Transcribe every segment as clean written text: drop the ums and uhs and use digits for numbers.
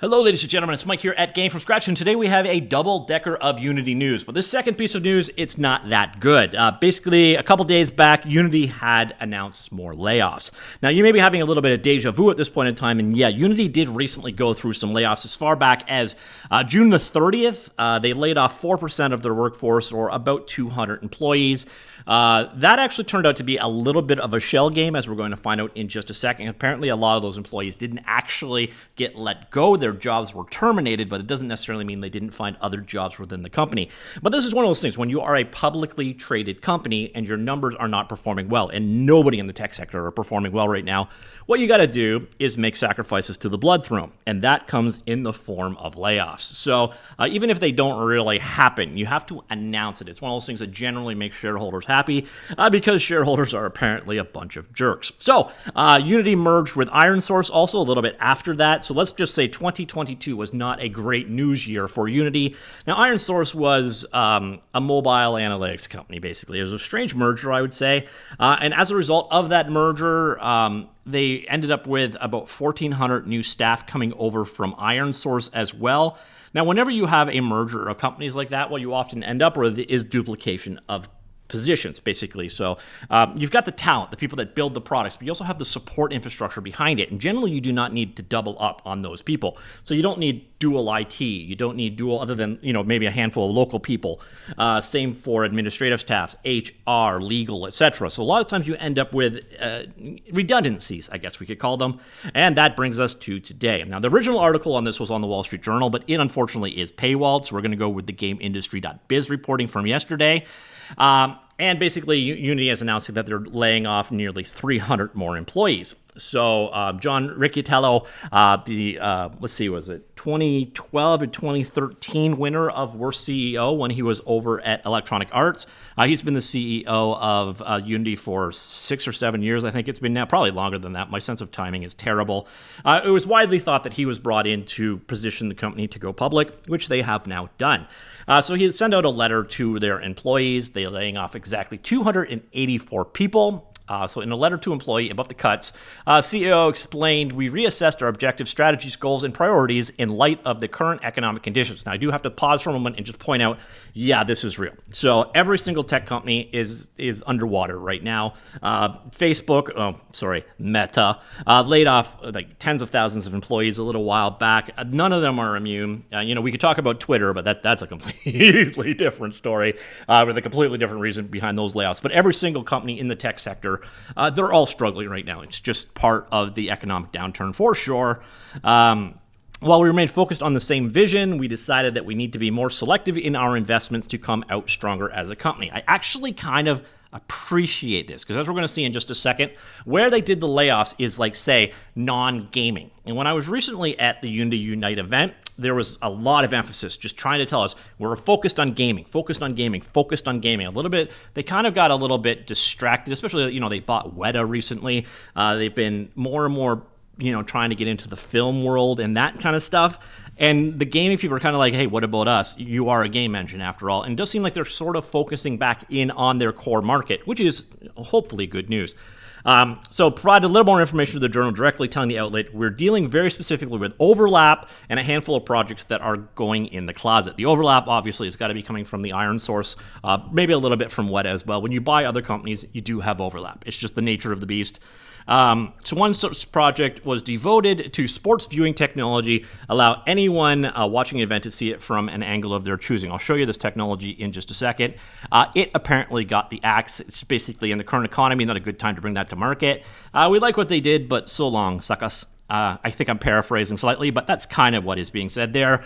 Hello, ladies and gentlemen. It's Mike here at Game From Scratch, and today we have a double-decker of Unity news. But this second piece of news, it's not that good. Basically, a couple days back, Unity had announced more layoffs. Now, you may be having a little bit of deja vu at this point in time, and yeah, Unity did recently go through some layoffs as far back as June the 30th. They laid off 4% of their workforce, or about 200 employees. That actually turned out to be a little bit of a shell game, as we're going to find out in just a second. Apparently, a lot of those employees didn't actually get let go. Their jobs were terminated, but it doesn't necessarily mean they didn't find other jobs within the company. But this is one of those things when you are a publicly traded company and your numbers are not performing well, and nobody in the tech sector are performing well right now, what you got to do is make sacrifices to the blood throne, and that comes in the form of layoffs. So even if they don't really happen, you have to announce it. It's one of those things that generally makes shareholders happy because shareholders are apparently a bunch of jerks. So Unity merged with IronSource also a little bit after that. So let's just say 2022 was not a great news year for Unity. Now, IronSource was a mobile analytics company, basically. It was a strange merger, I would say. And as a result of that merger, they ended up with about 1,400 new staff coming over from IronSource as well. Now, whenever you have a merger of companies like that, what you often end up with is duplication of positions, basically. So you've got the talent, the people that build the products, but you also have the support infrastructure behind it. And generally, you do not need to double up on those people. So you don't need dual IT. You don't need dual, other than maybe a handful of local people. Same for administrative staffs, HR, legal, etc. So a lot of times you end up with redundancies, I guess we could call them. And that brings us to today. Now, the original article on this was on the Wall Street Journal, but it unfortunately is paywalled. So we're going to go with the GameIndustry.biz reporting from yesterday. And basically, Unity is announcing that they're laying off nearly 300 more employees. So John Riccitiello, was it 2012 or 2013 winner of Worst CEO when he was over at Electronic Arts. He's been the CEO of Unity for 6 or 7 years, I think it's been now, probably longer than that. My sense of timing is terrible. It was widely thought that he was brought in to position the company to go public, which they have now done. So he sent out a letter to their employees. They're laying off exactly 284 people. So in a letter to employee above the cuts, CEO explained, "We reassessed our objectives, strategies, goals, and priorities in light of the current economic conditions." Now, I do have to pause for a moment and just point out, yeah, this is real. So every single tech company is underwater right now. Meta, laid off like tens of thousands of employees a little while back. None of them are immune. We could talk about Twitter, but that's a completely different story with a completely different reason behind those layoffs. But every single company in the tech sector, they're all struggling right now. It's just part of the economic downturn for sure. While we remain focused on the same vision, we decided that we need to be more selective in our investments to come out stronger as a company. I actually kind of appreciate this because, as we're going to see in just a second, where they did the layoffs is like, say, non-gaming. And when I was recently at the Unity Unite event, there was a lot of emphasis just trying to tell us we're focused on gaming, focused on gaming, focused on gaming. A little bit, they kind of got a little bit distracted, especially, they bought Weta recently. They've been more and more, trying to get into the film world and that kind of stuff. And the gaming people are kind of like, hey, what about us? You are a game engine after all. And it does seem like they're sort of focusing back in on their core market, which is hopefully good news. So provide a little more information to the journal directly telling the outlet we're dealing very specifically with overlap and a handful of projects that are going in the closet. The overlap obviously has got to be coming from the IronSource, maybe a little bit from Weta as well. When you buy other companies, you do have overlap. It's just the nature of the beast. So one such project was devoted to sports viewing technology, allow anyone watching an event to see it from an angle of their choosing. I'll show you this technology in just a second. It apparently got the axe. It's basically, in the current economy, not a good time to bring that to market. We like what they did, but so long, suckers. I think I'm paraphrasing slightly, but that's kind of what is being said there.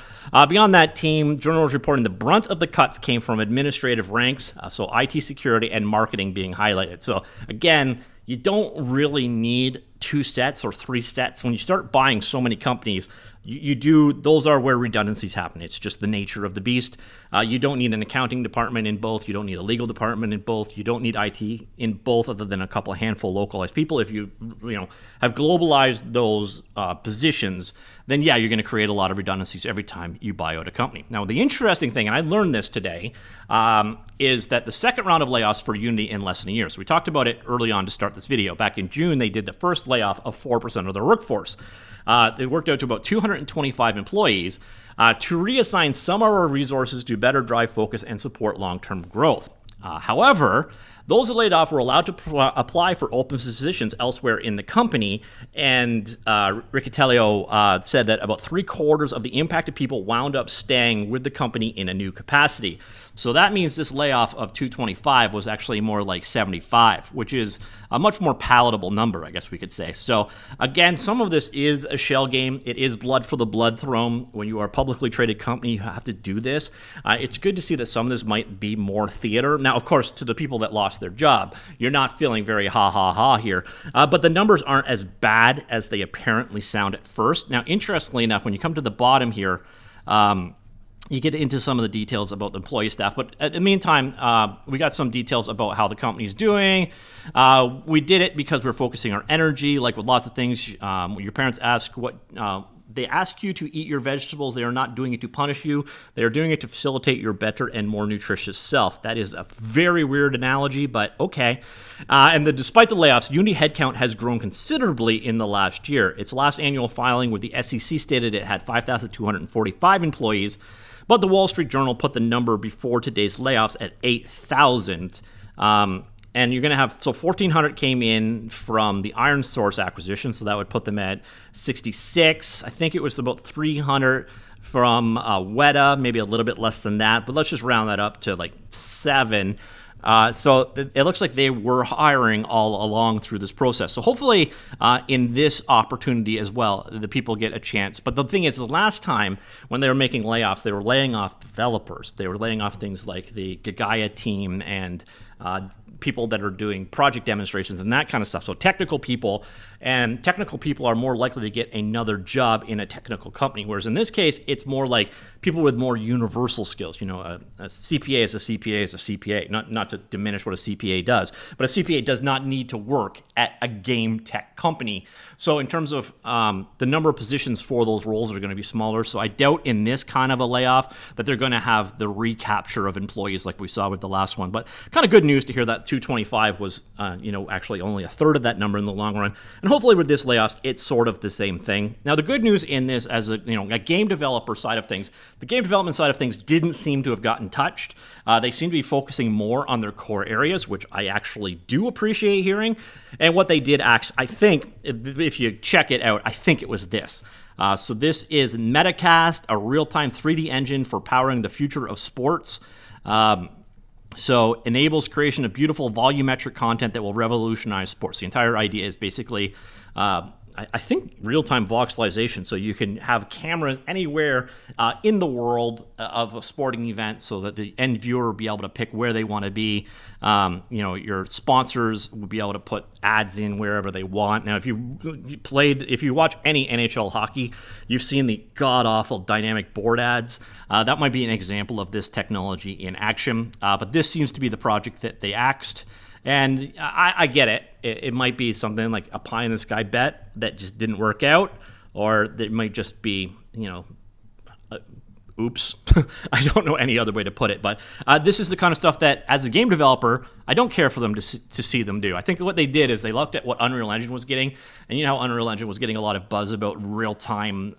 Beyond that team, journal was reporting the brunt of the cuts came from administrative ranks, so IT security and marketing being highlighted. So again, you don't really need 2 sets or 3 sets. When you start buying so many companies, you do, those are where redundancies happen. It's just the nature of the beast. You don't need an accounting department in both. You don't need a legal department in both. You don't need IT in both, other than a couple handful localized people. If you have globalized those positions, then yeah, you're going to create a lot of redundancies every time you buy out a company. Now, the interesting thing, and I learned this today, is that the second round of layoffs for Unity in less than a year. So we talked about it early on to start this video. Back in June, they did the first layoff of 4% of their workforce. It worked out to about 225 employees to reassign some of our resources to better drive focus and support long-term growth. However, those laid off were allowed to apply for open positions elsewhere in the company, and Riccatello said that about 3/4 of the impacted people wound up staying with the company in a new capacity. So that means this layoff of 225 was actually more like 75, which is a much more palatable number, I guess we could say. So again, some of this is a shell game. It is blood for the blood throne. When you are a publicly traded company, you have to do this. It's good to see that some of this might be more theater. Now, of course, to the people that lost their job, you're not feeling very ha here. But the numbers aren't as bad as they apparently sound at first. Now, interestingly enough, when you come to the bottom here, you get into some of the details about the employee staff. But in the meantime, we got some details about how the company's doing. We did it because we're focusing our energy, like with lots of things. Your parents ask what... They ask you to eat your vegetables. They are not doing it to punish you. They are doing it to facilitate your better and more nutritious self. That is a very weird analogy, but okay. Despite the layoffs, Unity headcount has grown considerably in the last year. Its last annual filing with the SEC stated it had 5,245 employees, but the Wall Street Journal put the number before today's layoffs at 8,000. And you're going to have, so 1,400 came in from the IronSource acquisition, so that would put them at 66. I think it was about 300 from Weta, maybe a little bit less than that, but let's just round that up to like 7. So it looks like they were hiring all along through this process. So hopefully in this opportunity as well, the people get a chance. But the thing is, the last time when they were making layoffs, they were laying off developers. They were laying off things like the Gaia team and people that are doing project demonstrations and that kind of stuff. So technical people are more likely to get another job in a technical company. Whereas in this case, it's more like people with more universal skills. You know, a CPA is a CPA is a CPA, not to diminish what a CPA does, but a CPA does not need to work at a game tech company. So in terms of the number of positions for those roles are going to be smaller. So I doubt in this kind of a layoff that they're going to have the recapture of employees like we saw with the last one. But kind of good news to hear that 225 was, actually only a third of that number in the long run. And hopefully with this layoffs, it's sort of the same thing. Now, the good news in this, as a game developer side of things, the game development side of things didn't seem to have gotten touched. They seem to be focusing more on their core areas, which I actually do appreciate hearing. And what they did, I think, if you check it out, I think it was this. So this is Metacast, a real-time 3D engine for powering the future of sports. So enables creation of beautiful volumetric content that will revolutionize sports. The entire idea is basically, I think, real-time voxelization. So you can have cameras anywhere in the world of a sporting event so that the end viewer will be able to pick where they want to be. Your sponsors will be able to put ads in wherever they want. Now, if you watch any NHL hockey, you've seen the god-awful dynamic board ads. That might be an example of this technology in action. But this seems to be the project that they axed. And I get it. It might be something like a pie-in-the-sky bet that just didn't work out, or it might just be, oops. I don't know any other way to put it, but this is the kind of stuff that, as a game developer, I don't care for them to see them do. I think what they did is they looked at what Unreal Engine was getting, and you know how Unreal Engine was getting a lot of buzz about real-time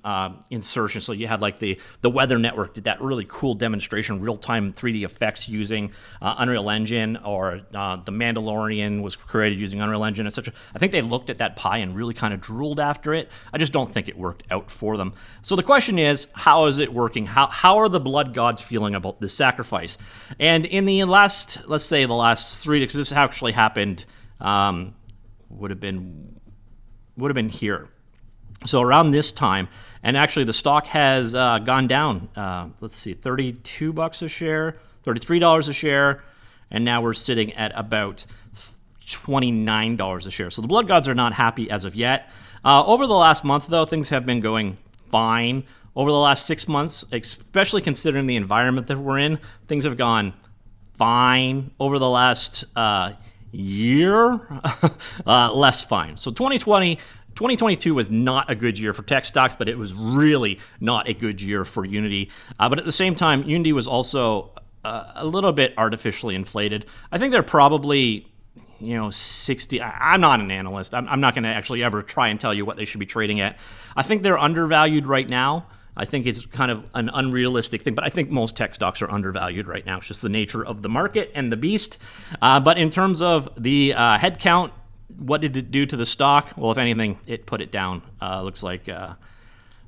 insertion. So you had like the Weather Network did that really cool demonstration, real-time 3D effects using Unreal Engine, or The Mandalorian was created using Unreal Engine, etc. I think they looked at that pie and really kind of drooled after it. I just don't think it worked out for them. So the question is, how is it working? How are the blood gods feeling about this sacrifice? And in the last, let's say the last 3 days, because this actually happened, would have been here. So around this time, and actually the stock has gone down, let's see, $32 a share, $33 a share, and now we're sitting at about $29 a share. So the blood gods are not happy as of yet. Over the last month, though, things have been going fine. Over the last 6 months, especially considering the environment that we're in, things have gone fine. Over the last year, less fine. So 2020 2022 was not a good year for tech stocks, but it was really not a good year for Unity. But at the same time, Unity was also a little bit artificially inflated. I think they're probably 60. I'm not an analyst. I'm not going to actually ever try and tell you what they should be trading at. I think they're undervalued right now. I think it's kind of an unrealistic thing, but I think most tech stocks are undervalued right now. It's just the nature of the market and the beast. But in terms of the head count, what did it do to the stock? Well, if anything, it put it down. Looks like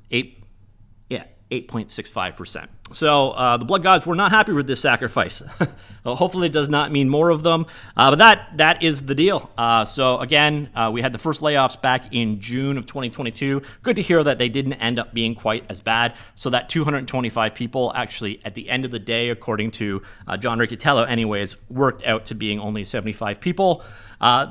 8.65%. So the blood gods were not happy with this sacrifice. Well, hopefully it does not mean more of them. But that is the deal. So again, we had the first layoffs back in June of 2022. Good to hear that they didn't end up being quite as bad. So that 225 people actually, at the end of the day, according to John Riccitiello anyways, worked out to being only 75 people.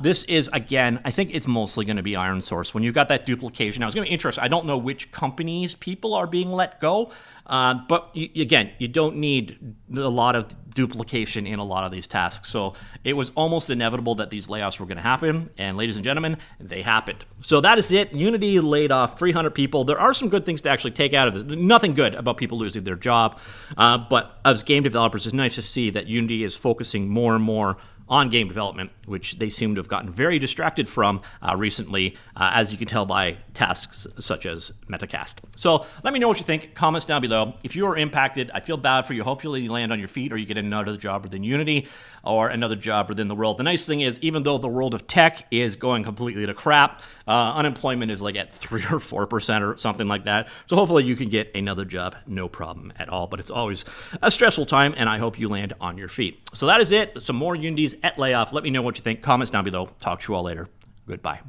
This is, again, I think it's mostly going to be IronSource. When you've got that duplication, now it's going to be interesting. I don't know which companies people are being let go, but again, you don't need a lot of duplication in a lot of these tasks. So it was almost inevitable that these layoffs were going to happen. And ladies and gentlemen, they happened. So that is it. Unity laid off 300 people. There are some good things to actually take out of this. Nothing good about people losing their job. But as game developers, it's nice to see that Unity is focusing more and more on game development, which they seem to have gotten very distracted from recently, as you can tell by tasks such as Metacast. So let me know what you think. Comments down below. If you are impacted, I feel bad for you. Hopefully you land on your feet or you get another job within Unity or another job within the world. The nice thing is, even though the world of tech is going completely to crap, unemployment is like at 3 or 4% or something like that. So hopefully you can get another job, no problem at all. But it's always a stressful time, and I hope you land on your feet. So that is it. Some more Unities at layoff. Let me know what you think. Comments down below. Talk to you all later. Goodbye.